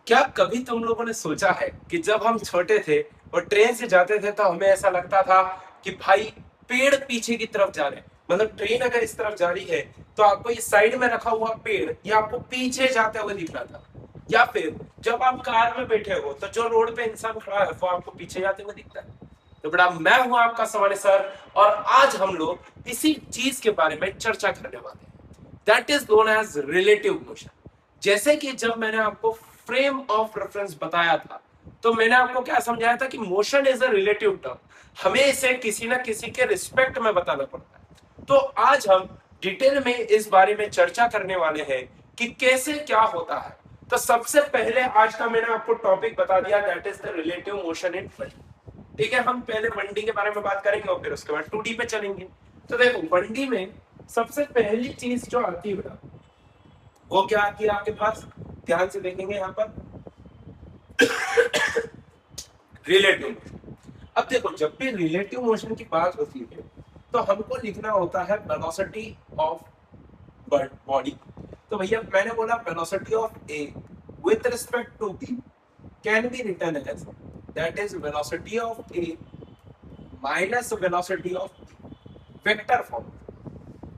क्या कभी तुम लोगों ने सोचा है कि जब हम छोटे थे और ट्रेन से जाते थे तो हमें ऐसा लगता था कि भाई पेड़ पीछे की तरफ जा रहे हैं। मतलब ट्रेन अगर इस तरफ जा रही है तो आपको ये साइड में रखा हुआ पेड़ ये आपको पीछे जाते हुए दिख रहा था। या फिर जब आप कार में बैठे हो तो जो रोड पे इंसान खड़ा है वो आपको पीछे जाते हुए दिखता है। तो बड़ा मैं हूं आपका सवाल सर, और आज हम लोग इसी चीज के बारे में चर्चा करने वाले हैं। That is known as relative motion. जैसे कि जब मैंने आपको फ्रेम ऑफ रेफरेंस बताया था तो मैंने आपको क्या समझाया था कि motion is a relative term. हमें इसे किसी ना किसी के रिस्पेक्ट में बताना पड़ता है। तो आज हम डिटेल में इस बारे में चर्चा करने वाले हैं कि कैसे क्या होता है। तो सबसे पहले आज का मैंने आपको टॉपिक बता दिया, that is the relative motion in fluid. ठीक है, हम पहले 1D के बारे में बात करेंगे और फिर उसके बाद 2D पे चलेंगे। तो देखो 1D में सबसे पहली चीज जो आती है वो क्या आती है आपके पास, ध्यान से देखेंगे यहाँ पर, रिलेटिव। अब देखो जब भी रिलेटिव मोशन की बात होती है तो हमको लिखना होता है वेलोसिटी ऑफ बॉडी। तो भैया मैंने बोला velocity of A with respect to B can be written as that is velocity of A minus velocity of vector form.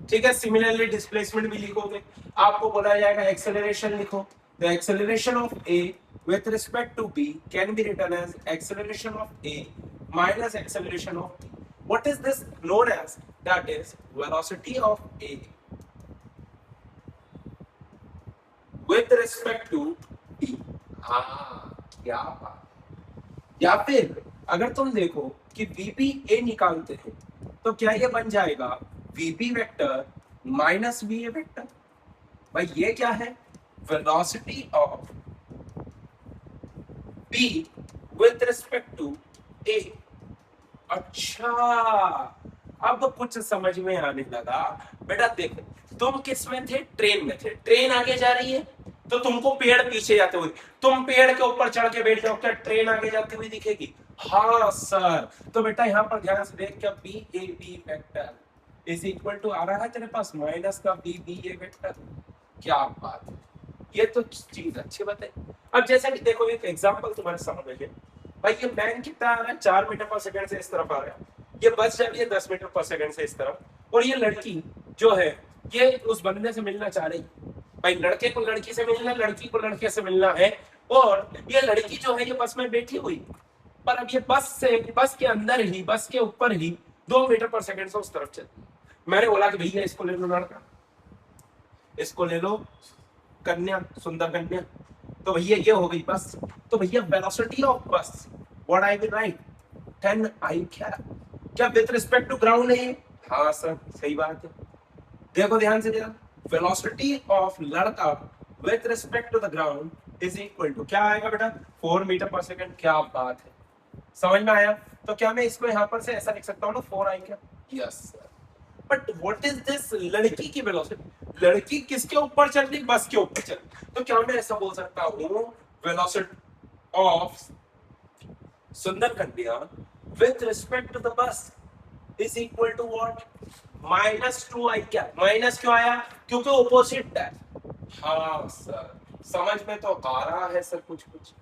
ठीक है, सिमिलरली डिस्प्लेसमेंट भी लिखोगे, आपको बोला जाएगा एक्सेलरेशन लिखो। The acceleration of A with respect to b can be written as acceleration of a minus acceleration of b. What is this known as? That is velocity of a with respect to b. हाँ, क्या बात। या फिर अगर तुम देखो कि vp a निकालते हैं तो क्या ये बन जाएगा vp vector minus va vector. भाई ये क्या है, velocity of b with respect to a। अच्छा, अब कुछ समझ में आने लगा। बेटा देखो, तुम किस में थे, ट्रेन में थे। ट्रेन आगे जा रही है तो तुमको पेड़ पीछे जाते हुए, तुम पेड़ के ऊपर चढ़ के बैठ जाओ, क्या ट्रेन आगे जाती हुई दिखेगी? हाँ सर। तो बेटा यहाँ पर ध्यान से देख, क्या B A B vector is equal to आ रहा है तेरे पास माइनस का बी बी ए वेक्टर। क्या बात है, ये तो चीज अच्छी बात है। अब जैसे कि देखो एक एग्जांपल तुम्हारे सामने है। भाई ये मैन कितना आ रहा है, 4 मीटर पर सेकंड से इस तरफ आ रहा है। ये बस जा रही है 10 मीटर पर सेकंड से इस तरफ। और ये लड़की जो है ये उस बंदे से मिलना चाह रही। भाई लड़के को लड़की से मिलना, लड़की को लड़के से मिलना है। और ये लड़की जो है ये बस में बैठी हुई, पर अब ये बस से, बस के अंदर ही, बस के ऊपर ही 2 मीटर पर सेकंड से उस तरफ चलती। मैंने बोला कि भैया इसको ले लो लड़का, इसको ले लो कन्या, सुंदर कन्या। तो भैया ये हो गई बस। तो भैया वेलोसिटी ऑफ बस व्हाट आई विल राइट 10 आई क्या विद रिस्पेक्ट टू ग्राउंड है। हाँ सर सही बात है। देखो ध्यान से देखो, वेलोसिटी ऑफ लड़का with respect to the ground is equal to क्या आएगा बेटा, 4 मीटर पर सेकंड। क्या बात है, समझ में आया? तो क्या मैं इसको यहाँ पर से ऐसा लिख सकता हूँ ना, 4 आई क्या? Yes sir. But what is this, लड़की की वेलोसिटी, लड़की किसके ऊपर चल रही, बस के ऊपर चल रही। तो क्या मैं ऐसा बोल सकता हूँ वेलोसिटी ऑफ सुंदर कन्या with respect to the bus is equal to what, minus 2 i क्या? माइनस क्यों आया, क्योंकि ऑपोजिट है। हाँ सर, समझ में तो आ रहा है सर कुछ कुछ।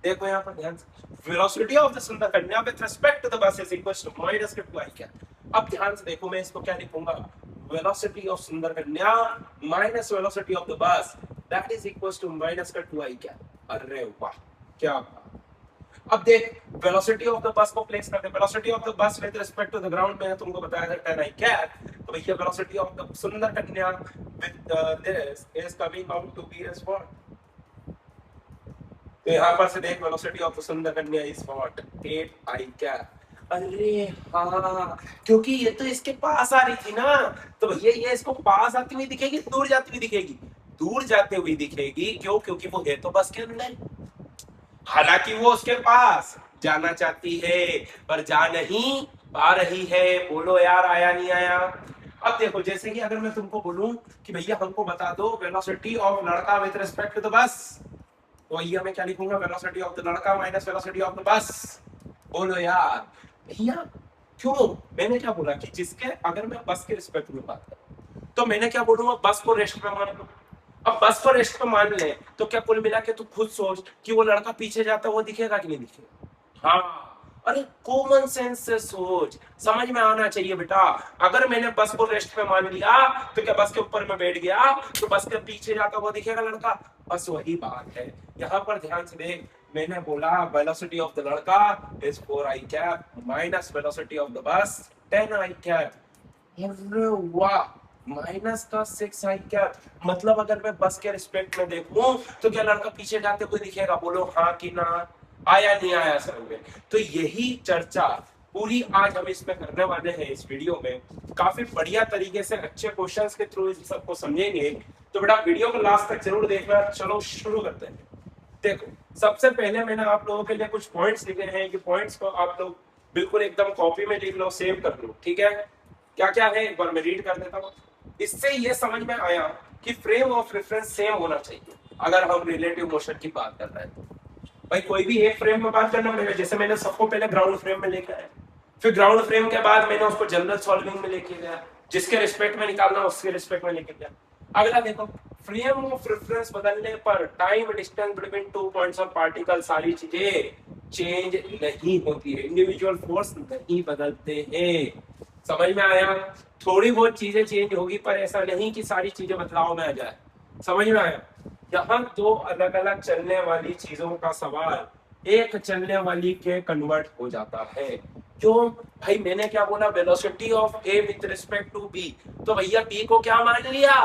देखो यहाँ पर ध्यान से, वेलोसिटी ऑफ द सुंदर कन्या with respect to the bus is equal to minus का 2 आई क्या। अब ध्यान से देखो, मैं इसको क्या लिखूंगा, वेलोसिटी ऑफ सुंदर कन्या minus velocity of the bus that is equal to minus का 2 आई क्या। अरे वाह, क्या बात। अब देख वेलोसिटी ऑफ द बस को प्लेस करते हैं, velocity of the bus with respect to the ground में तुमको बताया था 10 आई कैप। तो भैया वेलोसिटी ऑफ द सुंदर कन्या with this is coming out to be as what. तो यहाँ पर से देख वेलोसिटी ऑफ द सुंदर कन्या इज व्हाट 8 आई कैप। अरे हाँ, क्योंकि ये तो इसके पास आ रही थी ना, तो भैया ये इसको पास आती हुई दिखेगी, दूर जाती हुई दिखेगी? दूर जाते हुई दिखेगी। क्यों? क्योंकि वो है तो बस के अंदर। हालांकि वो उसके पास जाना चाहती है पर जा नहीं पा रही है। बोलो यार, आया नहीं आया? अब देखो जैसे कि अगर मैं तुमको बोलूं कि भैया हमको बता दो वेलोसिटी ऑफ लड़का with respect to the bus, तो भैया मैं क्या लिखूंगा, वेलोसिटी ऑफ द लड़का minus velocity of the bus. बोलो यार भैया क्यों? मैंने क्या बोला कि जिसके, अगर मैं बस के रिस्पेक्ट में बात करूं तो मैंने क्या बोलूंगा, बस को रेस्ट में मान लो। अब बस को रेस्ट पे मान ले तो क्या कुल मिला के तू खुद सोच कि वो लड़का पीछे जाता वो दिखेगा कि नहीं दिखेगा। हाँ, अरे कॉमन सेंस से सोच, समझ में आना चाहिए बेटा। अगर मैंने बस को रेस्ट पे मान लिया तो क्या बस के ऊपर में बैठ गया तो बस के पीछे जाता वो दिखेगा लड़का। बस वही बात है, यहाँ पर ध्यान से देख। मैंने बोला वेलोसिटी ऑफ द लड़का is 4 I cap minus velocity of the बस 10 आई कैप। अरे वाह, माइनस का 6 आई कैप। मतलब अगर मैं बस के रिस्पेक्ट में देखूं तो क्या लड़का पीछे जाते हुए दिखेगा? बोलो हाँ कि ना, आया नहीं आया समझ में। तो यही चर्चा पूरी आज हम इसमें करने वाले हैं इस वीडियो में। काफी बढ़िया तरीके से अच्छे क्वेश्चंस के थ्रू इस सबको समझेंगे। तो बेटा वीडियो को लास्ट तक जरूर देखना। चलो शुरू करते हैं। देखो, सबसे पहले मैंने आप लोगों के लिए कुछ पॉइंट्स लिखे हैं कि पॉइंट्स को आप लोग बिल्कुल एकदम कॉपी में लिख लो, सेव कर लो, ठीक है। क्या क्या है एक बार मैं रीड कर देता हूँ। इससे ये समझ में आया कि फ्रेम ऑफ रेफरेंस सेम होना चाहिए अगर हम रिलेटिव मोशन की बात कर रहे हैं तो। भाई कोई भी एक फ्रेम में बात करना पड़ेगा। जैसे मैंने सबको पहले ग्राउंड फ्रेम में लेकर आया, फिर ग्राउंड फ्रेम के बाद मैंने उसको जनरल सॉल्विंग में लेके गया, जिसके रिस्पेक्ट में निकालना उसके रिस्पेक्ट में लेके गया। अगला देखो, फ्रेम ऑफ रेफरेंस बदलने पर time distance between 2 points of particle सारी चीजें चेंज नहीं होती है, इंडिविजुअल फोर्स नहीं बदलते हैं। समझ में आया? थोड़ी बहुत चीजें चेंज होगी पर ऐसा नहीं कि सारी चीजें बदलाव में आ जाए। समझ में आया? यहाँ दो अलग अलग चलने वाली चीजों का सवाल एक चलने वाली के कन्वर्ट हो जाता है। क्यों भाई? मैंने क्या बोला, velocity of A with respect to B. तो भैया बी को क्या मान लिया?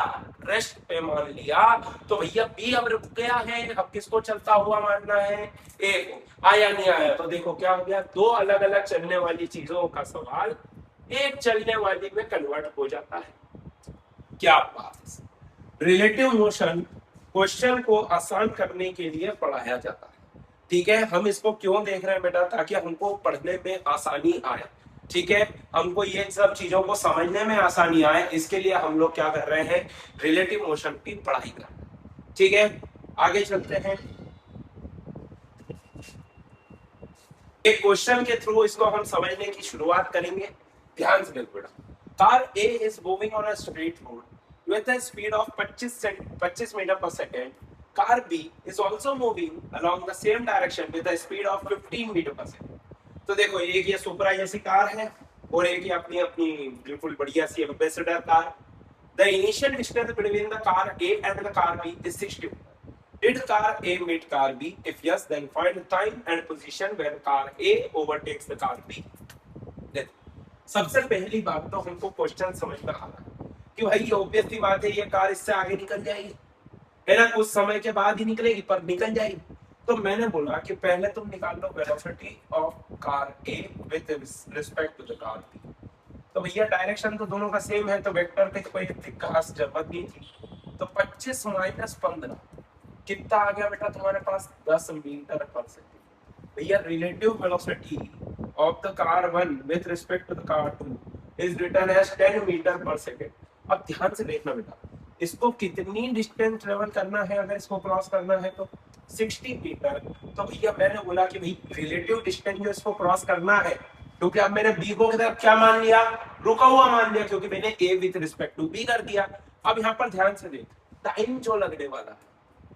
रेस्ट पे मान लिया। तो भैया बी अब रुक गया है, अब किसको चलता हुआ मानना है? ए को। आया नहीं आया तो देखो क्या हो गया, दो अलग अलग चलने वाली चीजों का सवाल एक चलने वाली में कन्वर्ट हो जाता है। क्या बात! रिलेटिव मोशन क्वेश्चन को आसान करने के लिए पढ़ाया जाता है, ठीक है। हम इसको क्यों देख रहे हैं बेटा? ताकि हमको पढ़ने में आसानी आए, ठीक है। हमको ये सब चीजों को समझने में आसानी आए, इसके लिए हम लोग क्या कर रहे हैं, रिलेटिव मोशन की पढ़ाई कर रहे हैं, ठीक है। आगे चलते हैं। एक क्वेश्चन के थ्रू इसको हम समझने की शुरुआत करेंगे। ध्यान से देखो बेटा, car A is moving on a straight road with a speed of 25 meter per second. Car B is also moving along the same direction with a speed of 15 meter per second. तो देखो, एक ये सुपरा जैसी car है और एक ये अपनी अपनी बिल्कुल बढ़िया सी Ambassador car. The initial distance between the car A and the car B is 60 meter. Did car A meet car B? If yes, then find the time and position when car A overtakes the car B. सबसे पहली बात तो हमको question समझ में आ रहा है कि भाई ये ऑब्वियस सी बात है, ये कार इससे आगे निकल जाएगी, है ना। कुछ समय के बाद ही निकलेगी पर निकल जाएगी। तो मैंने बोला कि पहले तुम निकाल लो velocity of car A with respect to the car B. तो भैया डायरेक्शन तो दोनों का सेम है तो वेक्टर पे कोई खास जरूरत नहीं थी। तो 25 माइनस 15 कितना आ गया बेटा तुम्हारे पास? 10 मीटर पर सेकेंड। भैया relative velocity of the car 1 with respect to the car 2 is written as 10 metre per second. अब ध्यान से देखना बेटा, इसको कितनी डिस्टेंस ट्रेवल करना है अगर इसको क्रॉस करना है तो 60 मीटर। तो भैया मैंने बोला कि भाई रिलेटिव डिस्टेंस जो इसको क्रॉस करना है, क्योंकि अब मैंने बी को किधर क्या मान लिया? रुका हुआ मान लिया, क्योंकि मैंने A with respect to B कर दिया। अब यहाँ पर ध्यान से देख, टाइम जो लगने वाला है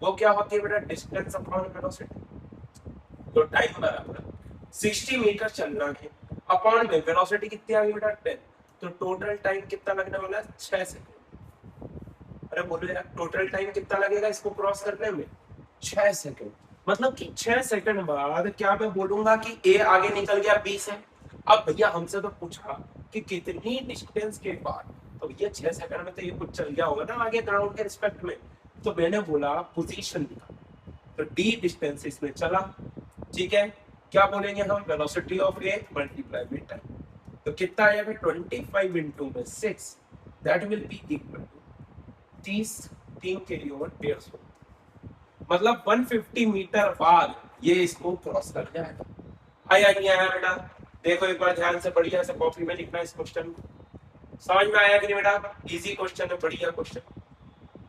वो क्या होती है बेटा? Distance upon velocity. तो टाइम बराबर 60 मीटर चलना है अपॉन में वेलोसिटी कितनी आ गई बेटा? 10। तो टोटल टाइम कितना लगने वाला है? 6 सेकंड। अरे बोलो यार, टोटल टाइम कितना लगेगा इसको क्रॉस करने में? 6 सेकंड। मतलब कि 6 सेकंड बाद क्या मैं बोलूंगा कि ए आगे निकल गया बी से। अब भैया हमसे तो पूछा कि कितनी डिस्टेंस के बाद, तो भैया 6 सेकंड में तो ये कुछ चल गया होगा ना आगे ग्राउंड के रिस्पेक्ट में। तो मैंने बोला पोजीशन दिखा, तो डी डिस्टेंस इसमें चला, ठीक है। क्या बोलेंगे हम? Velocity of A multiply with time. तो कितना आएगा? 25 इंटू में 6, that will be equal to 30 3 के लिए और 150। मतलब 150 मीटर बाद ये इसको क्रॉस कर जाएगा। आया नहीं आया बेटा? देखो एक बार ध्यान से बढ़िया से कॉपी में लिखना इस क्वेश्चन को। समझ में आया कि नहीं बेटा? इजी क्वेश्चन है, बढ़िया क्वेश्चन।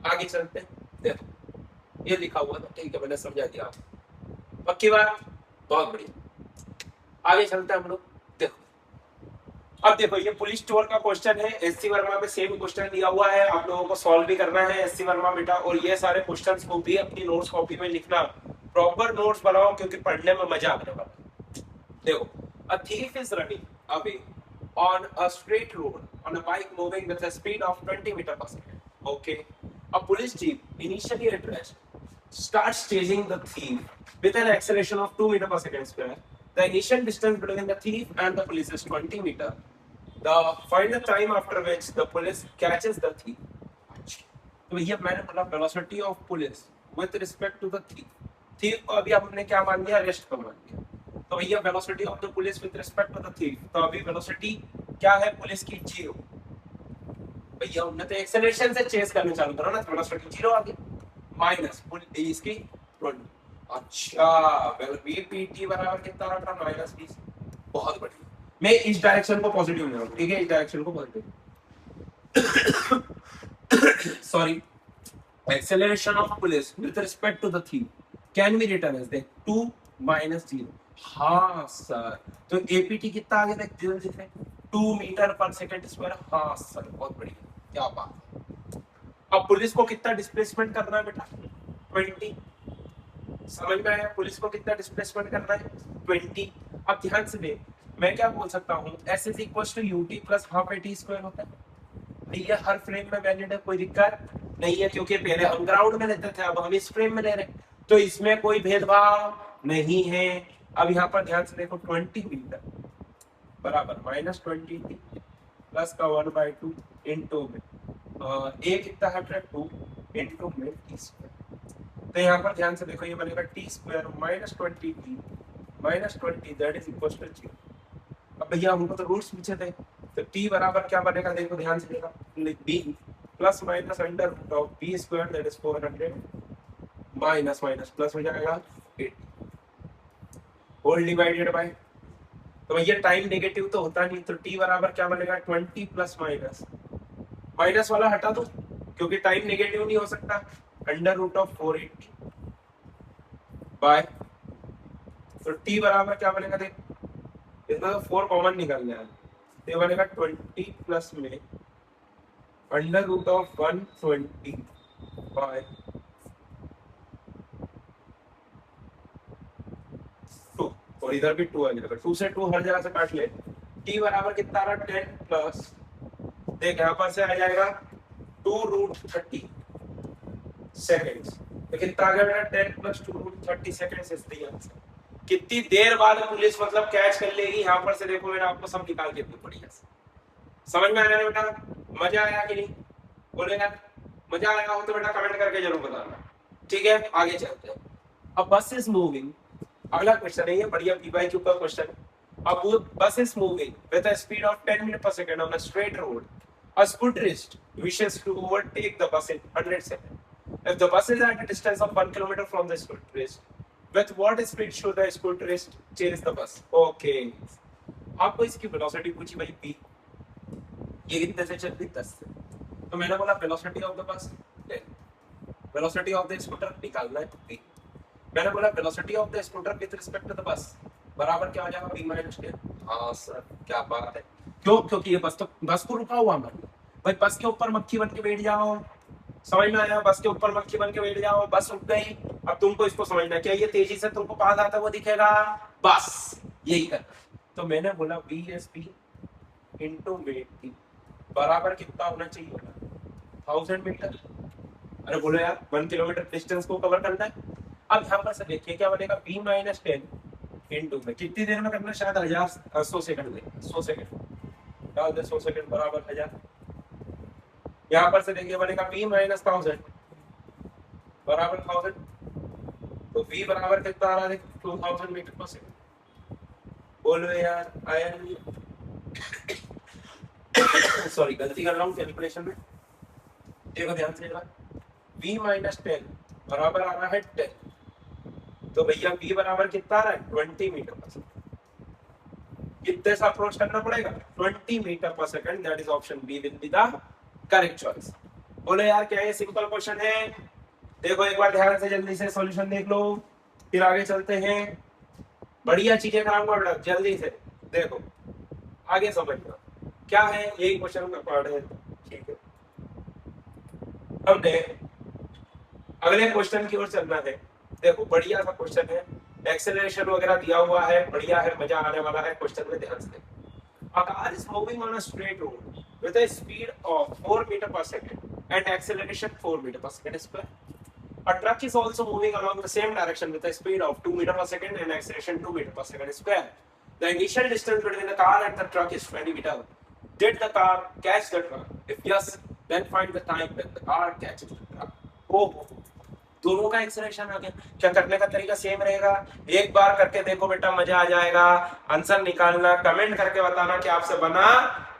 आगे चलते हैं। देखो ये लिखा हुआ था, ठीक है, मैंने समझा दिया। पक्की बात? बहुत बढ़िया। आगे चलते हैं हम लोग। देखो अब देखो ये पुलिस स्टोर का क्वेश्चन है, एससी वर्मा में सेम क्वेश्चन दिया हुआ है, आप लोगों को सॉल्व भी करना है एससी वर्मा बेटा। और ये सारे क्वेश्चंस को भी अपनी नोट्स कॉपी में लिखना, प्रॉपर नोट्स बनाओ क्योंकि पढ़ने में मजा आने वाला। देखो, a thief is running away on a straight road on a bike moving with a speed of 20 meter per second. Okay, a police jeep initially addressed starts chasing the thief with an acceleration of 2 meter per second square. The initial distance between the thief and the police is 20 meter. The find the time after which the police catches the thief. तो भैया मैंने बोला velocity of police with respect to the thief. Thief को अभी हमने क्या मान लिया, अरेस्ट का मान लिया। तो भैया velocity of the police with respect to the thief, तो अभी वेलोसिटी क्या है पुलिस की, 0। भैया हमने तो एक्सेलरेशन से चेस करना चालू करा ना, वेलोसिटी 0 आ गई, माइनस इसकी 20। अच्छा वेल वीपीटी बराबर कितना आ रहा, -20। बहुत बढ़िया, मैं इस डायरेक्शन को पॉजिटिव ले रहा हूं, ठीक है, इस डायरेक्शन को positive. Sorry, acceleration of police with respect to the thief can be written as 2 minus 0। हाँ सर, तो एपीटी कितना आगे देख जल्दी से, 2 मीटर पर सेकंड स्क्वायर। हाँ सर बहुत बढ़िया, क्या बात है। अब पुलिस को कितना डिस्प्लेसमेंट करना है बेटा, 20। समझ में आया, पुलिस को कितना डिस्प्लेसमेंट करना है, 20। अब ध्यान से देख, मैं क्या बोल सकता हूँ, S is equal to UT plus half AT square होता है। भैया हर फ्रेम में वैलिड है, कोई दिक्कत नहीं है, क्योंकि पहले हम ग्राउंड में लेते थे, अब हम इस फ्रेम में ले रहे हैं, तो इसमें कोई भेदभाव नहीं है। अब यहाँ पर ध्यान से देखो, 20 मीटर बराबर -20 प्लस का 1/2 इंटू में ए कितना है 2 इंटू में टी स्क्वायर। तो यहाँ पर ध्यान से देखो, ये बनेगा T square -20 -20 that is equal to 0। अब भैया हमको तो रूट्स पूछे थे, तो t बराबर क्या बनेगा, देखो ध्यान से देखा, b plus minus under root of b square that is 400 minus minus plus हो जाएगा 80 होल डिवाइडेड बाय। तो भैया टाइम नेगेटिव तो होता नहीं, तो t बराबर क्या बनेगा, 20 प्लस माइनस, माइनस वाला हटा दो क्योंकि टाइम नेगेटिव नहीं हो सकता, अंडर रूट ऑफ 480 बाय, तो t बराबर क्या बनेगा, देख इसमें तो 4 कॉमन निकल गया, तो बनेगा 20 प्लस में अंडर रूट ऑफ 120 बाय 2, और इधर भी 2 आ जाएगा, 2 से 2 हर जगह से काट ले। t बराबर कितना आ रहा, 10 प्लस, देख यहाँ पर से आ जाएगा 2√30 सेकेंड्स, तो कितना आ गया, 10 plus 2√30 seconds is the answer. कितनी देर बाद पुलिस मतलब कैच कर लेगी, यहाँ पर से देखो मैंने आपको सब निकाल के दी बढ़िया से। समझ में आया ना बेटा, मजा आया कि नहीं, बोलेगा मजा आया हो तो बेटा कमेंट करके जरूर बताना, ठीक है। आगे चलते हैं, अब बस इज मूविंग, अगला क्वेश्चन है ये बढ़िया पीवाईक्यू का क्वेश्चन। अब वो bus is moving with a speed of 10 metre per second on a straight road, a scooterist wishes to overtake the bus in 100 seconds. If the bus is at a distance of 1 kilometer from the scooterist, with what speed should the scooterist chase the bus? Okay. आपको इसकी velocity पूछी भाई p, ये कितने से चलती 10 से, तो मैंने बोला वेलोसिटी ऑफ द बस 10, वेलोसिटी ऑफ द स्कूटर निकालना है p, मैंने बोला velocity of the scooter with respect to the bus बराबर क्या हो जाएगा, v - 10। हाँ सर क्या बात है, क्यों, क्योंकि ये बस को रुका हुआ मान, भाई बस के ऊपर मक्खी बन के बैठ जाओ, समझ में आया, बस के ऊपर मक्खी बन के बैठ जाओ, बस रुक गई। अब तुमको इसको समझना क्या, ये तेजी से तुमको पास आता हुआ दिखेगा, बस यही करना। तो मैंने बोला VSP इंटू वेट बराबर कितना होना चाहिए, 1000 मीटर। अरे बोलो यार 1 किलोमीटर डिस्टेंस को कवर करना है। अब यहाँ पर से देखिए क्या बनेगा, v - 10 इंटू में कितनी देर में करना, शायद 100 सेकंड में, 100 सेकंड डाल दे, 100 सेकंड बराबर 1000। यहाँ पर से देखिए बनेगा v - 1000 बराबर 1000, तो v बराबर कितना आ रहा है, 2000 मीटर पर सेकंड। बोलो यार आया नहीं, सॉरी गलती कर रहा हूँ कैलकुलेशन में, देखो ध्यान से, v - 10 बराबर आ रहा है 10, तो भैया v बराबर कितना आ रहा है, 20 मीटर पर सेकंड। कितने से अप्रोच करना पड़ेगा, 20 metre per second, that is option B will be the correct choice. बोलो यार क्या ये सिंपल क्वेश्चन है, देखो एक बार ध्यान से जल्दी से सॉल्यूशन देख लो, फिर आगे चलते हैं, बढ़िया चीजें कराऊंगा बेटा जल्दी से, देखो आगे समझना। क्या है, एक क्वेश्चन का पार्ट है, ठीक है। हमने अगले क्वेश्चन की ओर चलना है। देखो बढ़िया सा क्वेश्चन है, एक्सेलरेशन वगैरह दिया हुआ है, बढ़िया है, मजा आने वाला है। क्वेश्चन में ध्यान से, a car is moving on a straight road with a speed of 4 meter per second and acceleration 4 meter per second square. A truck is also moving along the same direction with a speed of 2 meter per second and acceleration 2 meter per second square. The initial distance between the car and the truck is 20 meter. Did the car catch the truck? If yes, then find the time when the car catches the truck. Oh, दोनों का acceleration आ गया। क्या करने का तरीका same रहेगा? एक बार करके देखो बेटा, मजा आ जाएगा। आंसर निकालना, कमेंट करके बताना कि आपसे बना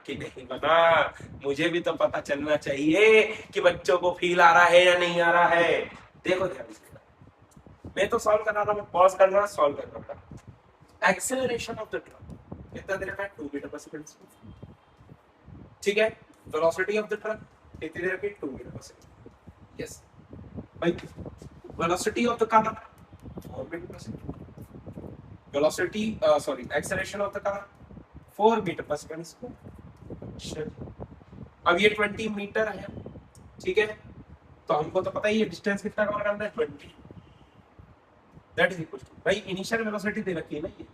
कि नहीं बना। मुझे भी तो पता चलना चाहिए कि बच्चों को फील आ रहा है या नहीं आ रहा है। देखो ध्यान से, मैं तो सॉल्व कर रहा हूँ, पॉज करना, सॉल्व कर रहा हूँ। एक्सेलरेशन ऑफ द ट्रक कितना दे रखा है? 2 मीटर पर सेकंड, ठीक है। वेलोसिटी ऑफ द ट्रक कितनी दे रखी है? 2 मीटर पर सेकंड। यस भाई, velocity of the car 4 meter per second, velocity sorry acceleration of the car 4 meter per second square। अब ये 20 मीटर है, ठीक है, तो हमको तो पता ही है डिस्टेंस कितना कवर करना है, 20। दैट इज इक्वल टू, भाई इनिशियल वेलोसिटी दे रखी है ना, ये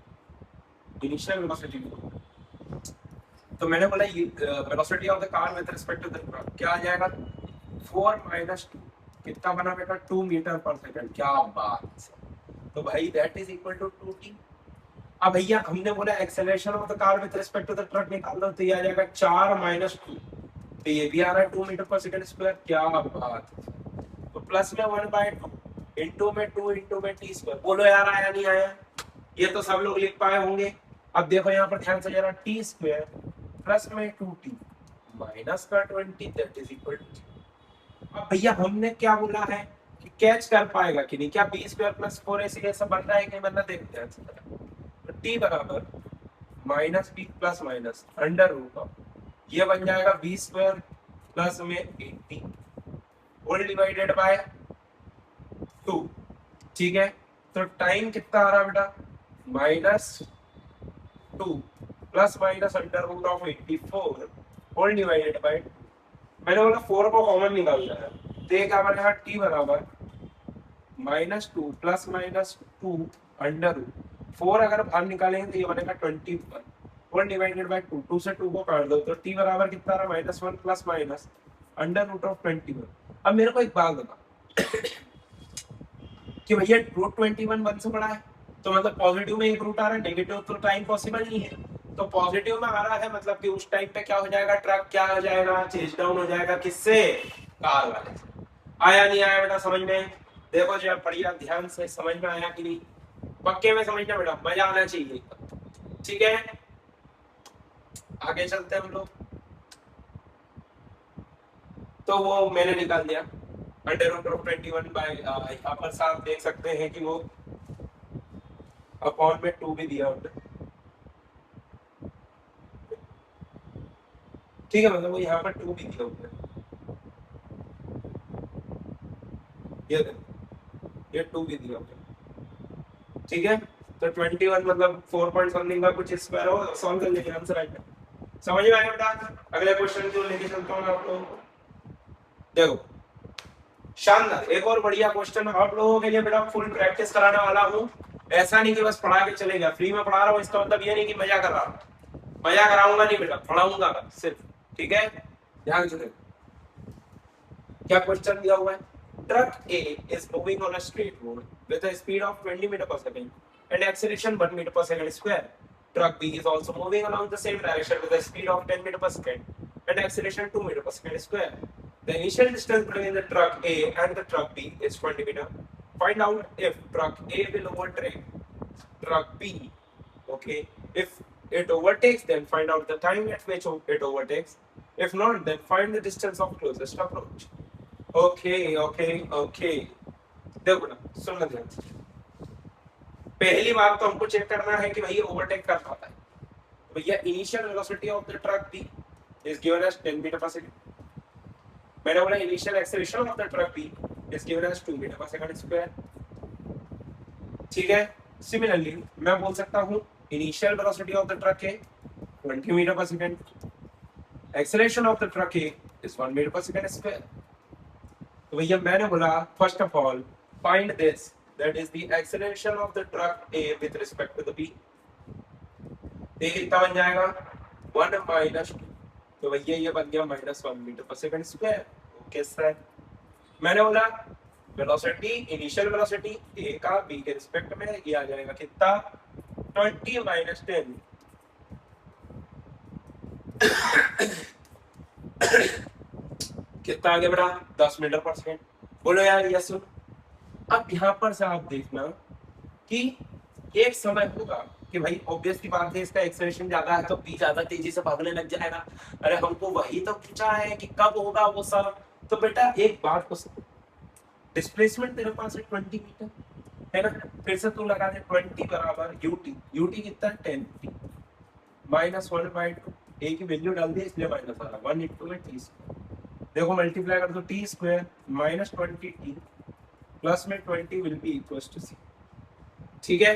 इनिशियल वेलोसिटी, तो मैंने बोला ये velocity of the car with respect to the truck क्या आ जाएगा? 4 माइनस 2, कितना बना बेटा? 2 मीटर पर सेकंड। क्या बात, तो भाई that is equal to 2t। अब भैया हमने बोला acceleration of the car with respect to the truck निकाल दो, तो ये आ जाएगा 4 माइनस 2, तो ये भी आ रहा है 2 मीटर पर सेकंड स्क्वायर। क्या बात, तो प्लस में 1/2 इंटू में 2 इंटू में t स्क्वायर। बोलो यार आया नहीं आया? ये तो सब लोग लिख पाए होंगे। अब देखो यहाँ पर ध्यान से जरा, t स्क्वायर प्लस में 2t माइनस का 20 दैट इज इक्वल टू। अब भैया हमने क्या बोला है कि कैच कर पाएगा कि नहीं? क्या बी स्क्वायर प्लस 4ac ऐसा बन रहा है कि बनना? देखते हैं। तो टी बराबर minus B plus minus under root of, ये बन जाएगा बी स्क्वायर प्लस में 80 होल डिवाइडेड बाय 2, ठीक है। तो टाइम कितना आ रहा है बेटा? -2 plus minus under root of 84 whole divided by, मैंने बोला 4 को कॉमन निकालना है, तो ये क्या बनेगा? t बराबर -2 प्लस माइनस 2 अंडर रूट 4, अगर बाहर निकालेंगे तो ये बनेगा 21 1 डिवाइडेड बाय 2, 2 से 2 को काट दो, तो t बराबर कितना रहा? -1 plus minus under root of 21। अब मेरे को एक बात बता कि भैया रूट 21 1 से बड़ा है, तो मतलब पॉजिटिव में एक रूट आ रहा है, नेगेटिव तो टाइम पॉसिबल नहीं है। तो पॉजिटिव में आ रहा है, मतलब कि उस टाइम पे क्या हो जाएगा? ट्रक क्या हो जाएगा? चेज डाउन हो जाएगा, किससे? कार वाले से। आया नहीं आया बेटा समझ में? देखो जरा बढ़िया ध्यान से, समझ में आया कि नहीं? पक्के में समझना बेटा, मजा आना चाहिए, ठीक है। आगे चलते हैं हम लोग। तो वो मैंने निकाल दिया अंडर रूट ऑफ 21 बाय, यहाँ पर साफ देख सकते हैं कि वो अपॉन में 2 भी दिया होता है, ठीक है, मतलब वो यहाँ पर 2 भी दिया होता है। ये 2 भी दिया होता है, ठीक है। तो 21 मतलब 4 पॉइंट समथिंग का कुछ स्क्वायर हो, सॉल्व कर लेंगे आंसर आएगा। समझ में आया बेटा? अगले क्वेश्चन को लेके चलता हूँ आपको। देखो शानदार, एक और बढ़िया क्वेश्चन आप लोगों के लिए बेटा, फुल प्रैक्टिस कराने वाला हूँ। ऐसा नहीं कि बस पढ़ा के चले गया, फ्री में पढ़ा रहा हूँ, इसका मतलब ये नहीं कि मजा कर रहा हूँ, मजा कराऊंगा नहीं बेटा, पढ़ाऊंगा सिर्फ, ठीक है। ध्यान से क्या क्वेश्चन दिया हुआ है? Truck A is moving on a straight road with a speed of 20 meter per second and acceleration 1 meter per second square. Truck B is also moving along the same direction with a speed of 10 meter per second and acceleration 2 meter per second square. The initial distance between the truck A and the truck B is 20 meter. Find out if truck A will overtake truck B. Okay, if it overtakes, then find out the time at which it overtakes. If not, then find the distance of closest approach. Okay, देखो ना, सुनना ध्यान से। पहली बात तो हमको check करना है कि भैया ओवरटेक कर पाता है। भैया initial velocity of the truck B is given as 10 metre per second. मैंने बोला initial acceleration of the truck B is given as 2 metre per second square, ठीक है। सिमिलरली मैं बोल सकता हूँ initial velocity of the truck है 20 metre per second, acceleration of the truck A is 1 metre per second square. तो भैया मैंने बोला first of all find this, that is the acceleration of the truck A with respect to the B. ये कितना बन जाएगा 1 minus 2, तो भैया ये बन गया -1 metre per second square. Okay sir, मैंने बोला वेलोसिटी, इनिशियल वेलोसिटी ए का बी के रिस्पेक्ट में ये आ जाएगा कितना 20 माइनस 10 कितना आगे बढ़ा 10 मीटर पर सेकंड। बोलो यार यस। अब यहाँ पर से आप देखना कि एक समय होगा कि भाई ऑब्वियस की बात है इसका एक्सेलरेशन ज्यादा है तो बी ज्यादा तेजी से भागने लग जाएगा। अरे हमको वही तो पूछा है कि कब होगा वो सब। तो बेटा एक बात को डिस्प्लेसमेंट तेरे पास है 20 मीटर है ना, फिर से तू लगा दे 20 बराबर यूटी, यूटी कितना है 10 माइनस 1/2, ए की वैल्यू डाल दी इसलिए माइनस आ रहा 1 इंटू में टी स्क्वायर। देखो मल्टीप्लाई कर दो T square minus 20t plus में 20 विल बी इक्वल्स टू सी। ठीक है,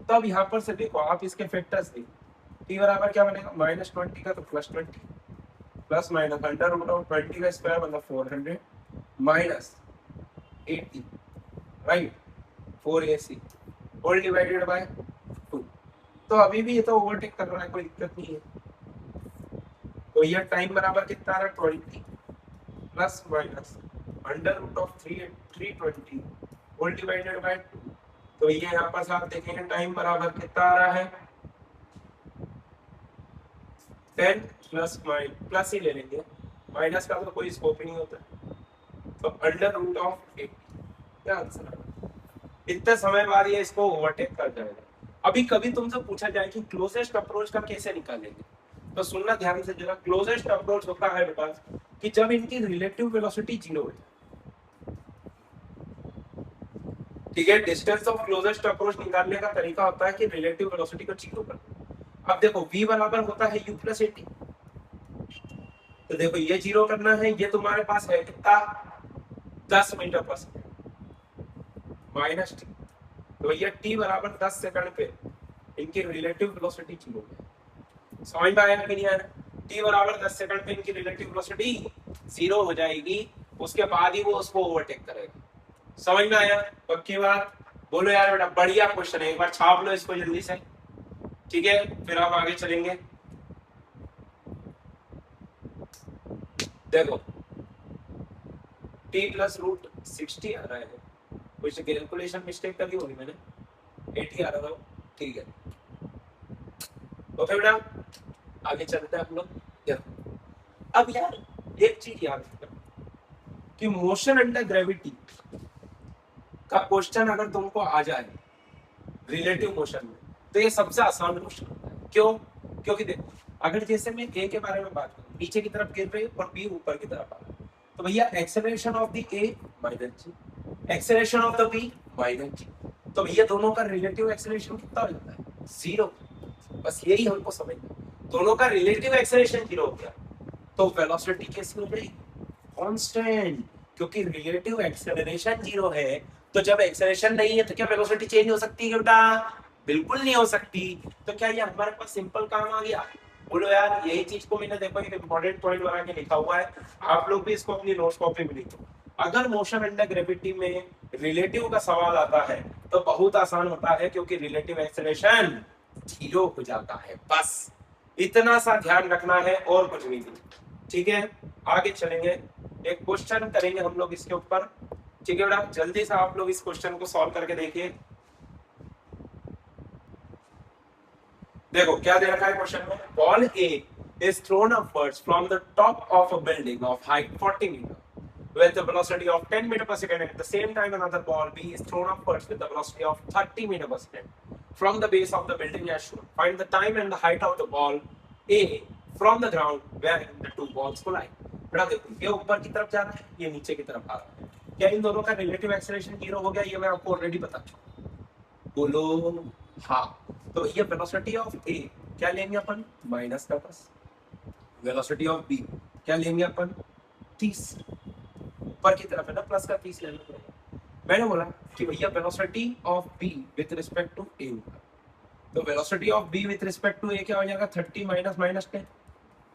तो अब यहाँ पर से देखो आप इसके फैक्टर्स देखो, टी बराबर क्या बनेगा -20 का तो +20 plus minus under root of 20 का स्क्वायर मतलब 400 minus 80 right 4ac whole divided by 2। तो अभी भी ये तो ओवरटेक कर रहा है, कोई दिक्कत नहीं है। तो ये टाइम बराबर कितना आ रहा है 20 plus minus under root of 320 whole divided by 2। तो ये यहाँ पर आप देखेंगे टाइम बराबर कितना आ रहा है 10 प्लस ही ले लेंगे, माइनस का तो कोई स्कोप ही नहीं होता। तो अंडर रूट ऑफ 80 क्या आंसर आएगा। इतने समय बाद ये इसको ओवरटेक कर जाएगा। अभी कभी तुमसे पूछा जाए कि क्लोजेस्ट अप्रोच का कैसे निकालेंगे, तो सुनना ध्यान से जरा। क्लोजेस्ट अप्रोच होता है बेटा कि जब इनकी रिलेटिव वेलोसिटी 0 है। ठीक है, डिस्टेंस ऑफ क्लोजेस्ट अप्रोच निकालने का तरीका होता है कि रिलेटिव वेलोसिटी को 0 कर दो। अब देखो v बराबर होता है u प्लस 80, तो देखो ये 0 करना है, ये तुम्हारे पास है कितना 10 metre per second minus T, तो ये t बराबर 10 सेकंड पे इनकी रिलेटिव वेलोसिटी 0 है। समझ में आया कि नहीं आया। t बराबर 10 सेकंड पे इनकी रिलेटिव वेलोसिटी 0 हो जाएगी, उसके बाद ही वो उसको ओवरटेक करेगा। समझ में आया पक्की बात। बोलो यार बेटा बढ़िया क्वेश्चन है, एक बार छाप लो इसको जल्दी से। ठीक है, फिर हम आगे चलेंगे। देखो t प्लस रूट 60 आ रहा है, कुछ कैलकुलेशन मिस्टेक कर दी होगी मैंने, 80 आ रहा था। ठीक है, तो फिर बेटा आगे चलते हैं हम लोग। देखो अब यार एक चीज याद रखना कि मोशन अंडर ग्रेविटी का क्वेश्चन अगर तुमको आ जाए रिलेटिव मोशन में, तो ये सबसे आसान क्वेश्चन होता है। क्यों? क्योंकि देखो अगर जैसे मैं ए के बारे में बात करूं, नीचे की तरफ गिर रही है और बी ऊपर की तरफ आ रहा है, तो भैया acceleration of the A minus G, acceleration of the B minus G, तो भैया दोनों का रिलेटिव एक्सेलरेशन कितना हो जाता है 0। बस यही हमको समझना, दोनों का रिलेटिव एक्सेलरेशन 0 हो गया तो वेलोसिटी कैसी हो जाएगी कांस्टेंट, क्योंकि रिलेटिव एक्सेलरेशन 0 है। तो जब एक्सेलरेशन नहीं है तो क्या वेलोसिटी चेंज हो सकती है बेटा? बिल्कुल नहीं हो सकती। तो क्या ये हमारे पास सिंपल काम आ गया? बोलो यार, यही चीज को मैंने देखो एक इंपॉर्टेंट पॉइंट बना के लिखा हुआ है, आप लोग भी इसको अपनी नोट्स कॉपी में लिखो। अगर मोशन अंडर ग्रेविटी में रिलेटिव का सवाल आता है तो बहुत आसान होता है, क्योंकि रिलेटिव एक्सेलरेशन 0 हो जाता है। बस इतना सा ध्यान रखना है और कुछ भी नहीं। ठीक है, आगे चलेंगे, एक क्वेश्चन करेंगे हम लोग इसके ऊपर। ठीक है बेटा, जल्दी से आप लोग इस क्वेश्चन को सॉल्व करके देखिए। देखो क्या दे रखा है क्वेश्चन में, ball A is thrown upwards from the top of a building of height 40 meter with the velocity of 10 meter per second. At the same time another ball B is thrown upwards with the velocity of 30 meter per second from the base of the building as shown. Find the time and the height of the ball A from the ground where the two balls collide. बेटा देखो ये ऊपर की तरफ जा रहा है, ये नीचे की तरफ आ रहा है। क्या इन दोनों का रिलेटिव एक्सेलरेशन 0 हो गया? ये मैं आपको ऑलरेडी बता चुका। बोलो हाँ। तो ये वेलोसिटी ऑफ ए क्या लेंगे अपन माइनस का बस, वेलोसिटी ऑफ बी क्या लेंगे अपन 30, ऊपर की तरफ है ना प्लस का 30 लेना पड़ेगा। मैंने बोला कि भैया velocity of B with respect to A होगा, तो velocity of B with respect to A क्या हो जाएगा 30 माइनस -10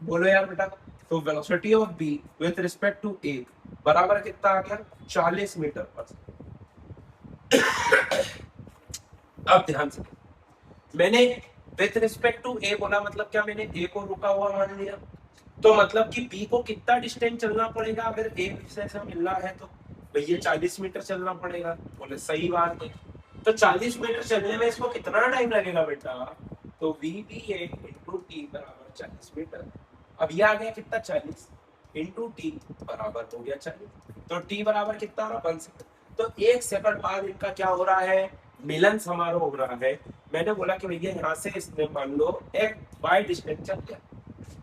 बोलो यार बेटा। तो velocity of B with respect to A बराबर कितना आ गया 40 मीटर पर सेकंड। अब ध्यान से मैंने विथ रिस्पेक्ट टू ए बोला, मतलब क्या मैंने ए को रुका हुआ मान लिया, तो मतलब कि बी को कितना डिस्टेंस चलना पड़ेगा अगर ए से मिलना है तो भैया 40 मीटर चलना पड़ेगा। बोले सही बात है। तो 40 मीटर चलने में इसको कितना टाइम लगेगा बेटा, तो V B A into T बराबर 40 मीटर। अब ये आ गया कितना 40 इंटू टी बराबर हो गया 40, तो टी बराबर कितना रहा 1 सेकंड। तो 1 सेकंड बाद इनका क्या हो रहा है, मिलन समारोह हो रहा है। मैंने बोला कि भैया यहाँ से इसने मान लो एक वाई डिस्टेंस चल गया,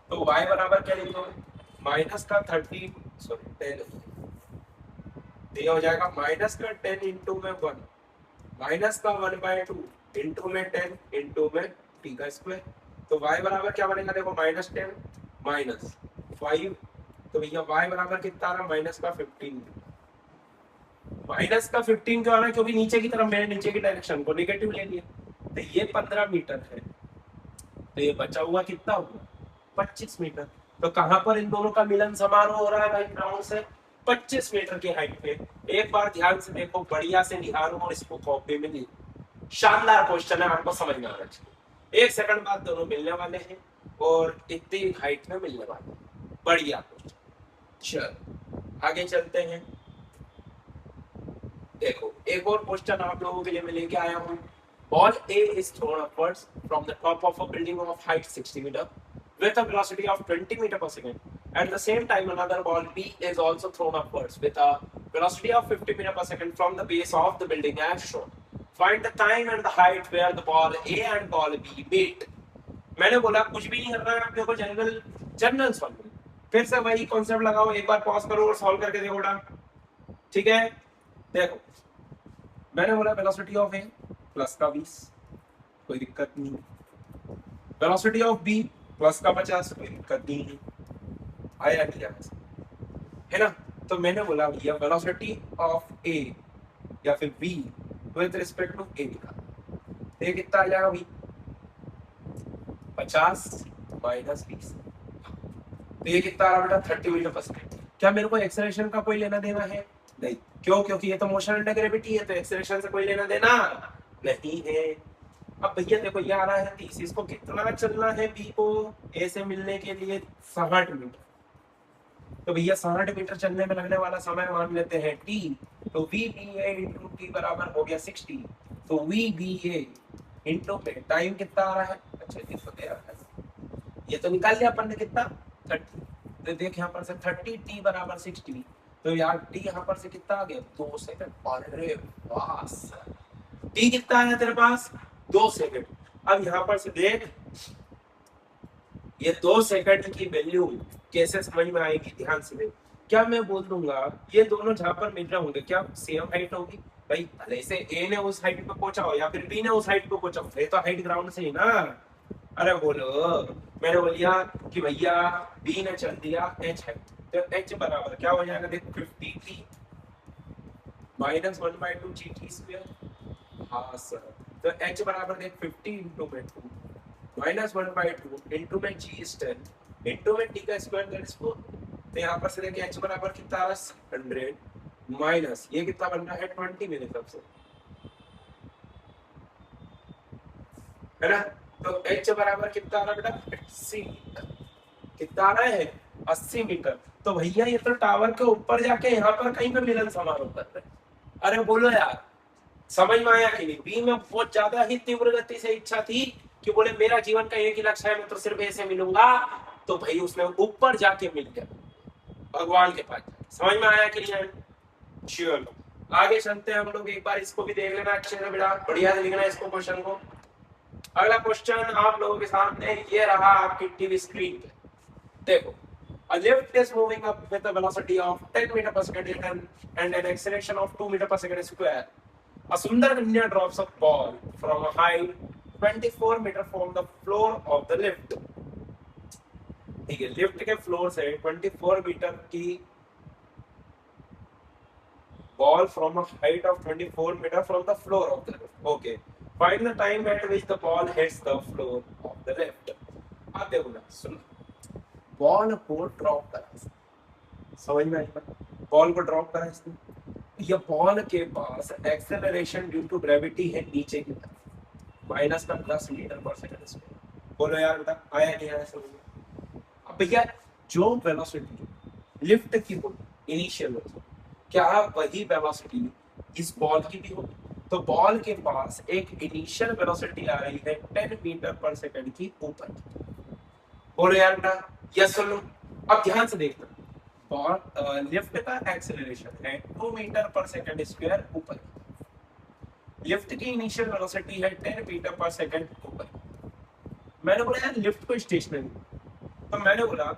तो y बराबर क्या लिख दो, माइनस का 30 सॉरी 10, ये हो जाएगा माइनस का 10 इंटू में 1 माइनस का 1/2 इंटू में 10 इंटू में t का स्क्वायर। तो y बराबर क्या बनेगा, देखो माइनस 10 माइनस 5, तो भैया y बराबर कितना आ रहा, माइनस का 15। माइनस का 15 क्यों आ रहा है, क्योंकि नीचे की तरफ मैंने नीचे की डायरेक्शन को नेगेटिव ले लिया। तो ये 15 मीटर है, तो ये बचा हुआ कितना होगा 25 मीटर। तो कहां पर इन दोनों का मिलन समारोह हो रहा है भाई, ग्राउंड से 25 मीटर की हाइट पे। एक बार ध्यान से देखो, बढ़िया से निहारो और इसको कॉपी में लिखो। शानदार क्वेश्चन है, आपको समझ में आना चाहिए। 1 सेकंड बाद दोनों मिलने वाले हैं और इतनी हाइट में मिलने वाले हैं। बढ़िया क्वेश्चन। चलो आगे चलते हैं। देखो एक और क्वेश्चन आप लोगों के लिए मैं लेके आया हूँ। Ball A is thrown upwards from the top of a building of height 60 meter with a velocity of 20 meter per second. At the same time, another ball B is also thrown upwards with a velocity of 50 meter per second from the base of the building as shown. Find the time and the height where the ball A and ball B meet. मैंने बोला कुछ भी नहीं करना है, आप देखो general solve. फिर से वही कॉन्सेप्ट लगाओ, एक बार पॉज करो और सॉल्व करके देखो बेटा, ठीक है। देखो मैंने बोला वेलोसिटी ऑफ ए प्लस का 20, कोई दिक्कत नहीं। वेलोसिटी ऑफ बी प्लस का 50, कोई दिक्कत नहीं है। आया नहीं है ना। तो मैंने बोला भैया वेलोसिटी ऑफ ए या फिर बी विद रिस्पेक्ट टू ए निकाल, ये कितना आ जाएगा भाई 50 माइनस 20, तो ये कितना आ रहा बेटा 30 मीटर पर सेकंड। क्या मेरे को एक्सेलरेशन का कोई लेना देना है, नहीं। क्यों, क्योंकि ये तो मोशन अंडर ग्रेविटी है, तो एक्सेलरेशन से कोई लेना देना नहीं है। अब भैया देखो ये आ रहा है 30, इसको कितना चलना है बी को ए से मिलने के लिए 60 मीटर। तो भैया 60 मीटर चलने में लगने वाला समय मान लेते हैं टी, तो V B A into T बराबर हो गया 60। तो V B A into time कितना आ रहा है, अच्छा ये तो निकाल लिया अपन ने कितना 30। तो देख यहाँ पर से 30 टी बराबर 60, तो यार टी यहाँ पर से कितना आ गया 2 सेकंड। अरे वाह, टी कितना आया तेरे पास 2 सेकंड। अब यहाँ पर से देख ये 2 सेकंड की वैल्यू कैसे समझ में आएगी, ध्यान से देख। क्या मैं बोल दूंगा ये दोनों जहां पर मिल रहे होंगे क्या सेम हाइट होगी भाई, भले से ए ने उस हाइट पे पहुंचा हो या फिर बी ने उस हाइट पे पहुंचा हो, ये तो हाइट ग्राउंड से ही ना। अरे बोलो, मैंने बोलिया कि भैया बी ने चल दिया एच हाइट, तो एच बराबर क्या हो जाएगा देख 50 माइनस 1/2 जी टी स्क्वायर। हाँ सर, तो एच बराबर देख 50 इंटू में 2 माइनस 1/2 इंटू में जी इज 10 इंटू में टी का स्क्वायर दैट इज 4। तो यहाँ पर से देखिए एच बराबर कितना आ रहा है 100 माइनस ये कितना बन रहा है 20 मेरे हिसाब से, है ना। तो एच बराबर कितना आ रहा है बेटा 80 मीटर, कितना आ रहा है 80 मीटर। तो भैया ये तो टावर के ऊपर जाके यहाँ पर कहीं पे मिलन समारोह कर रहे हैं। अरे बोलो यार, समझ में आया कि नहीं। बी में बहुत ज्यादा ही तीव्र गति से इच्छा थी कि बोले मेरा जीवन का एक ही लक्ष्य है, मैं तो सिर्फ ऐसे मिलूंगा। तो भाई उसने ऊपर जाके मिल गया भगवान के पास। समझ में आया कि नहीं। चलो आगे चलते हैं हम लोग, एक बार इसको भी देख लेना अच्छे से बेटा, बढ़िया से लिखना इसको क्वेश्चन को। अगला क्वेश्चन आप लोगों के सामने ये रहा आपकी टीवी स्क्रीन पे। देखो, a lift is moving up with a velocity of 10 meter per second and an acceleration of 2 meter per second square. A Sundar Kanya drops a ball from a height 24 meter from the floor of the lift. ठीक है, lift के floor से 24 metre की ball from a height of 24 meter from the floor of the lift. Okay. Find the time at which the ball hits the floor of the lift. अब देखो ना, सुनो, ball को ड्रॉप करा, समझ में आई बात? बॉल को ड्रॉप करा इसने, ये बॉल के पास एक्सेलरेशन ड्यू टू ग्रेविटी है नीचे की तरफ माइनस का 10 मीटर पर सेकंड स्क्वायर। बोलो यार बेटा आया नहीं आया समझ में? अब भैया जो वेलोसिटी लिफ्ट की होगी इनिशियल वेलोसिटी, क्या वही वेलोसिटी इस बॉल की भी होगी? तो बॉल के पास एक इनिशियल वेलोसिटी आ रही है 10 मीटर पर सेकंड की ऊपर। बोलो यार बेटा यस सुन लो। अब ध्यान से देखना, बॉल लिफ्ट का एक्सेलरेशन है 2 मीटर पर सेकंड स्क्वायर ऊपर, लिफ्ट की इनिशियल वेलोसिटी है 10 मीटर पर सेकंड ऊपर। मैंने बोला यार लिफ्ट को स्टेशनरी, तो मैंने बोला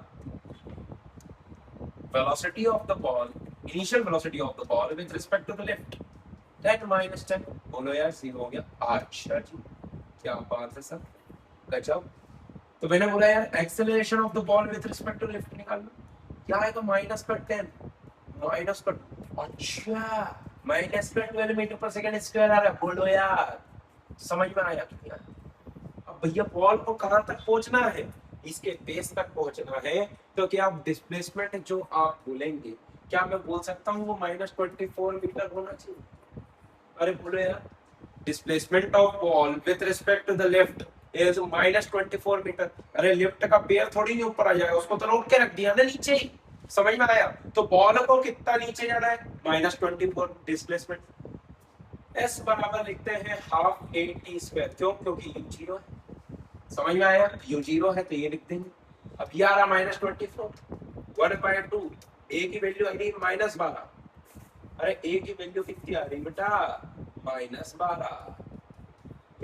velocity of the ball, initial velocity of the ball with respect to the lift, 10 minus 10। बोलो यार सी हो गया। अच्छा जी क्या बात है सर, गजब। तो मैंने बोला यार acceleration of the ball with respect to lift निकालना, क्या आएगा माइनस का 10 माइनस का, अच्छा माइनस का 12 मीटर पर सेकंड स्क्वायर आ रहा है। बोलो यार समझ में आया कि नहीं आया? अब भैया बॉल को कहाँ तक पहुंचना है, इसके बेस तक पहुंचना है, तो क्या डिस्प्लेसमेंट जो आप बोलेंगे क्या मैं बोल सकता हूँ वो -24 मीटर होना चाहिए? अरे बोलो यार displacement of ball with respect to the lift is -24 metre. अरे लिफ्ट का पैर थोड़ी नहीं ऊपर आ जाएगा, उसको तो रोक के रख दिया ना नीचे ही, समझ में आया? तो बॉल को कितना नीचे जाना है, -24 डिस्प्लेसमेंट। एस बराबर लिखते हैं हाफ ए टी स्क्वायर, क्यों? क्योंकि यू जीरो है, समझ में आया? यू जीरो है तो ये लिख देंगे। अब ये आ रहा -24 1/2, ए की वैल्यू आ रही -12। अरे ए की वैल्यू कितनी आ रही बेटा -12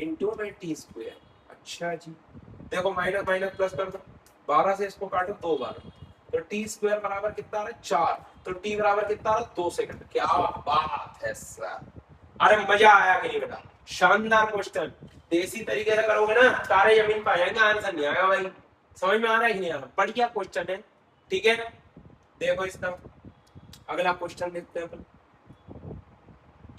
इंटू में टी स्क्वायर। अच्छा जी देखो माइनस माइनस प्लस कर दो, 12 से इसको काटो 2 बार, तो टी स्क्वायर बराबर कितना आ रहा है 4, तो टी बराबर कितना आ रहा है 2 सेकंड। क्या बात है सर, अरे मजा आया कि नहीं बेटा? शानदार क्वेश्चन, देसी तरीके से करोगे ना तारे जमीन पर आ जाएंगे, आंसर नहीं आएगा भाई। समझ में आ रहा है कि नहीं आ रहा? बढ़िया क्वेश्चन है, ठीक है। देखो इसका अगला क्वेश्चन देखते हैं।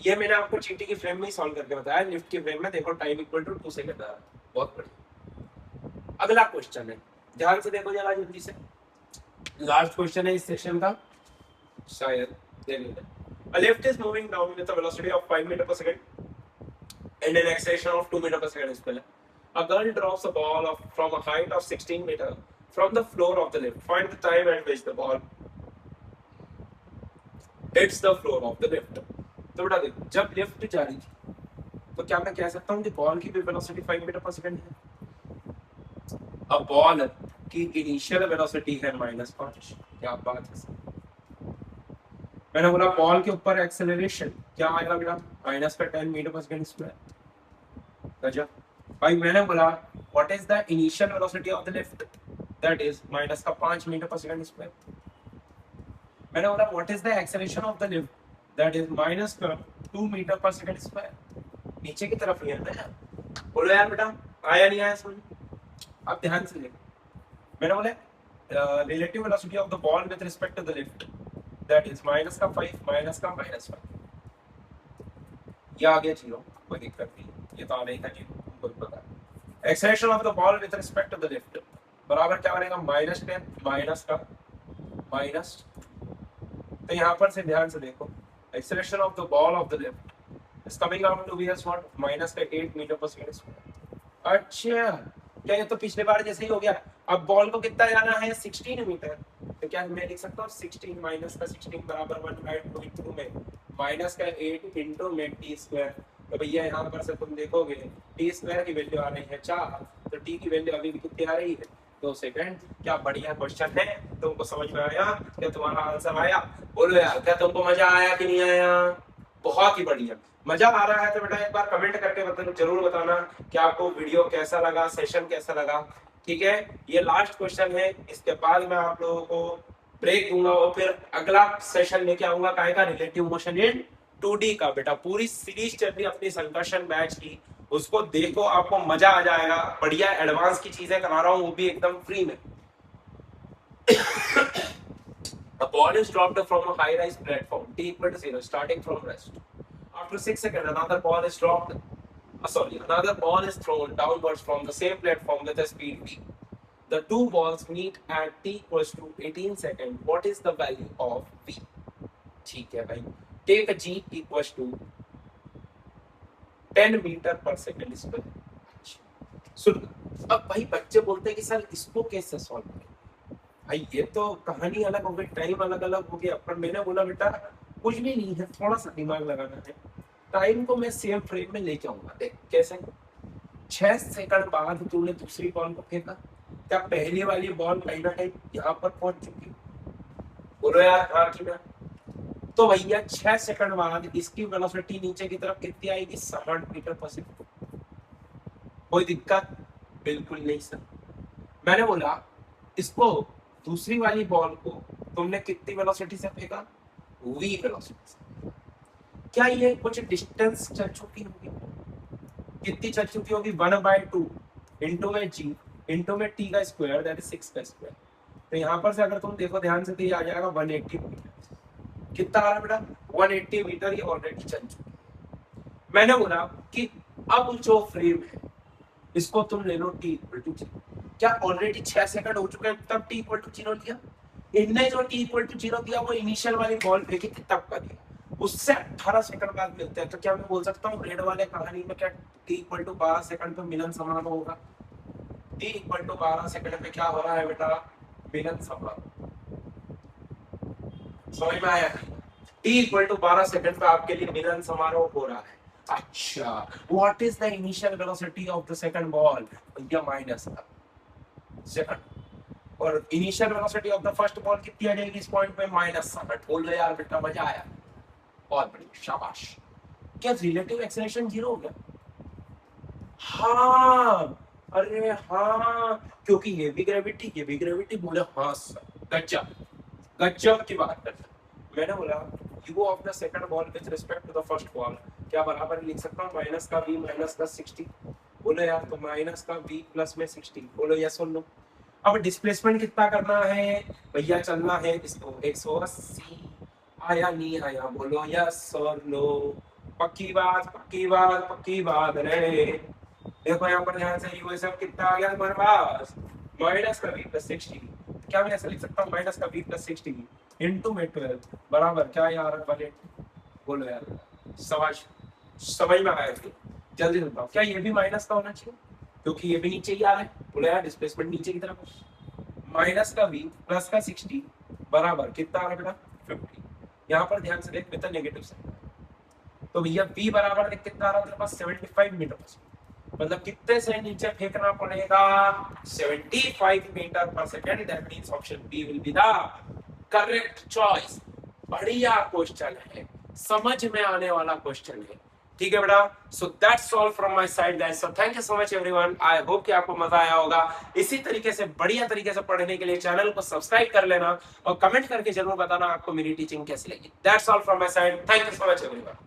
ये मैंने आपको चीटी की फ्रेम में ही सॉल्व करके बताया, लिफ्ट की फ्रेम में देखो टाइम इक्वल टू 2 सेकंड आ रहा है, बहुत बढ़िया। अगला क्वेश्चन है, ध्यान से देखो जरा जल्दी से, लास्ट क्वेश्चन है इस सेक्शन का शायद, देख लेते हैं। A lift is moving down with a velocity of 5 meter per second and an acceleration of 2 meter per second square. A girl drops a ball from a height of 16 meter from the floor of the lift. Find the time at which the ball hits the floor of the lift. तो बेटा देखो जब lift जा रही थी तो क्या मैं कह सकता हूँ कि बॉल की भी वेलोसिटी 5 मीटर पर सेकंड है। अब बॉल की इनिशियल वेलोसिटी है -5। क्या बात है सर, मैंने बोला बॉल के ऊपर एक्सेलरेशन क्या आएगा बेटा -10 मीटर पर सेकंड स्क्वायर। गजब भाई। मैंने बोला what is the initial velocity of the lift, that is -5 metre per second square. मैंने बोला what is the acceleration of the lift, that is -2 metre per second square. नीचे की तरफ ही है ना, बोलो यार बेटा आया नहीं आया समझ? अब ध्यान से देखो, मैंने बोला relative velocity of the ball with respect to the lift, that is -5 ये आ गया जीरो, कोई दिक्कत नहीं, ये तो आने का जीरो तुमको पता है। Acceleration of the ball with respect to the lift बराबर क्या बनेगा -10 माइनस का माइनस, तो यहाँ पर से ध्यान से देखो acceleration of the ball of the lift is coming out to be as what -8 metre per second square. अच्छा क्या ये तो पिछले बार जैसे ही हो गया। अब बॉल को कितना जाना है 16 मीटर, तो क्या मैं लिख सकता हूँ 16 माइनस का 16 बराबर 1/2 इंटू में माइनस का 8 इंटू में टी स्क्वायर। तो भैया यहाँ पर से तुम देखोगे टी स्क्वायर की वैल्यू आ रही है 4, तो टी की वैल्यू अभी भी कितनी आ रही है 2 सेकंड। क्या बढ़िया क्वेश्चन है, तुमको समझ में आया? क्या तुम्हारा आंसर आया? बोलो यार क्या तुमको मजा आया कि नहीं आया? बहुत ही बढ़िया। मजा आ रहा है तो बेटा एक बार कमेंट करके जरूर बताना कि आपको वीडियो कैसा लगा, सेशन कैसा लगा, ठीक है। ये लास्ट क्वेश्चन है, इसके बाद मैं आप लोगों को ब्रेक दूंगा और फिर अगला सेशन लेके आऊंगा काय का, रिलेटिव मोशन इन 2D का। बेटा पूरी सीरीज चल रही अपनी संकर्षण बैच की, उसको देखो आपको मजा आ जाएगा। बढ़िया एडवांस की चीजें करा रहा हूँ वो भी एकदम फ्री में। A ball is dropped from a high-rise platform, t equal to 0, starting from rest. After 6 seconds, another ball is thrown downwards from the same platform with a speed v. the two balls meet at t equals to 18 second, what is the value of v? ठीक है भाई, take g equals to 10 metre per second square. सुन, अब भाई बच्चे बोलते हैं कि sir इसको कैसे सॉल्व करें? भाई ये तो कहानी अलग हो गई, टाइम अलग अलग हो गया। पर मैंने बोला बेटा कुछ भी नहीं है, थोड़ा सा दिमाग लगाना है। टाइम को मैं सेम फ्रेम में ले जाऊंगा। देख कैसे, 6 सेकंड बाद तूने दूसरी बॉल को फेंका, क्या पहली वाली बॉल कहीं ना कहीं यहाँ पर पहुंच चुकी? बोलो यार हाँ कि ना? तो भैया 6 सेकंड बाद इसकी वेलोसिटी नीचे की तरफ कितनी आएगी? 60 मीटर पर सेकंड। कोई दिक्कत? बिल्कुल नहीं सर। मैंने बोला इसको दूसरी वाली बॉल को तुमने कितनी वेलोसिटी से फेंका? v वेलोसिटी से। क्या ये कुछ डिस्टेंस चल चुकी होगी? कितनी चल चुकी होगी? 1/2 इंटू में g इंटू में t का स्क्वायर, दैट इज 6 का स्क्वायर। तो यहाँ पर से अगर तुम देखो ध्यान से तो ये आ जाएगा 180 मीटर। कितना आ रहा है बेटा? 180 मीटर ये ऑलरेडी चल चुकी है। मैंने बोला कि अब जो फ्रेम है इसको तुम ले लो t इक्वल टू 0। क्या ऑलरेडी 6 सेकंड हो चुके हैं तब t इक्वल टू 0 दिया? इनने जो t इक्वल टू 0 दिया वो इनिशियल वाली बॉल फेंकी थी तब का दिया। उससे 18 सेकंड बाद मिलते हैं। तो क्या मैं बोल सकता हूँ रेड वाले कहानी में क्या t इक्वल टू 12 सेकंड पे मिलन समारोह होगा? t इक्वल टू 12 सेकंड पे क्या हो रहा है बेटा? मिलन समारोह। समझ में आया? t इक्वल टू 12 सेकंड पे आपके लिए मिलन समारोह हो रहा है। अच्छा, what is the initial velocity of the second ball? भैया माइनस सेकंड। और initial velocity of the first ball कितनी आ जाएगी इस पॉइंट पे? -7। बोलो यार बेटा मजा आया? बहुत बढ़िया, शाबाश। क्या रिलेटिव एक्सेलरेशन 0 हो गया? हाँ, अरे हाँ, क्योंकि ये भी ग्रेविटी। बोले हाँ सर, गजब की बात है। मैंने बोला u of the second ball with respect to the first ball क्या बराबर लिख सकता हूँ माइनस का v माइनस का 60। बोलो यार, तो माइनस का v प्लस में 60। बोलो यस और नो। अब डिस्प्लेसमेंट कितना करना है भैया? चलना है इसको 180। आया नहीं आया? बोलो यस और नो। पक्की बात रे। देखो यहाँ पर ध्यान से ये सब कितना आ गया तुम्हारे पास? माइनस का v प्लस 60। क्या मैं ऐसा लिख सकता हूँ माइनस का v प्लस 60 इंटू में 12 बराबर क्या यार? 180। बोलो यार, समझ में आया? जल्दी बताओ, क्या ये भी माइनस का होना चाहिए? क्योंकि ये भी नीचे ही आ रहा है। बोलो यार डिस्प्लेसमेंट नीचे की तरफ। माइनस का v प्लस का 60 बराबर कितना आ रहा है बेटा? 50। यहाँ पर ध्यान से देख बेटा, नेगेटिव साइन। तो भैया v बराबर देख कितना आ रहा है तेरे पास? 75 मीटर। मतलब कितने से नीचे फेंकना पड़ेगा? 75 metre per second. That means option B will be the correct choice. बढ़िया क्वेश्चन है, समझ में आने वाला क्वेश्चन है। ठीक है बेटा, so that's all from my side guys. So thank you so much everyone. I hope कि आपको मजा आया होगा। इसी तरीके से बढ़िया तरीके से पढ़ने के लिए चैनल को सब्सक्राइब कर लेना और कमेंट करके जरूर बताना आपको मेरी टीचिंग कैसी लगी। That's all from my side. Thank you so much everyone.